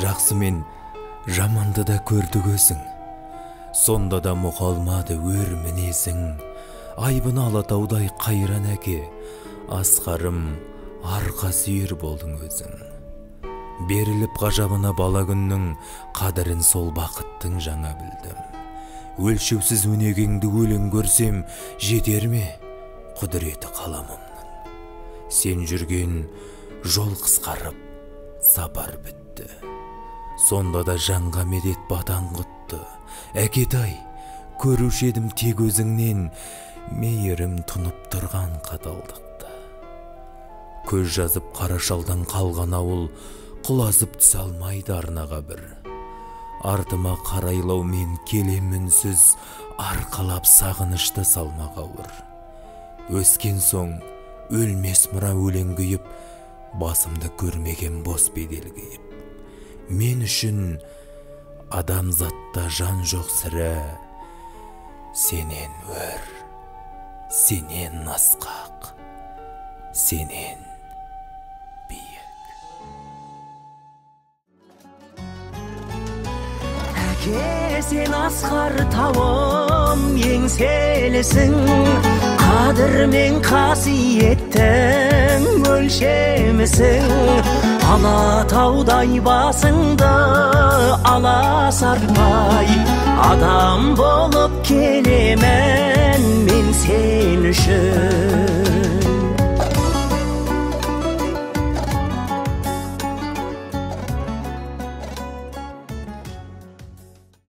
Жақсы мен жаманды да көрді көзің, сонда да мұқалмады өр мінезің. Айбыны алатаудай қайран әке, асқарым арқа сүйер болдың өзің. Беріліп ғажабына бала күннің, қадірін сол бақыттың жаңа білдім. Өлшеусіз өнегеңді өлең көрсем, жетер ме құдіреті қаламымның? Сен жүрген жол қысқарып, сапар бітті. Сонда да жанға медет батан құтты. Әкетай, көруші едім тек өзіңнен, мейірім тұнып тұрған қаталдықты. Көз жазып қара шалдан қалған ауыл, құлазып түс алмайды арнаға бір. Артыма қарайлау мен келем үнсіз, арқалап сағынышты салмақ ауыр. Өскен соң өлмес мұра өлең күйіп, басымды көрмеген бос бедел күйіп. Мен үшін адамзатта жан жоқ сірә, сенен өр, сенен асқақ, сенен Әке, сен асқар тауым еңселісің, қадір мен қасиеттің өлшемісің. Алатаудай басыңды аласартпай, адам болып келемен мен сен үшін.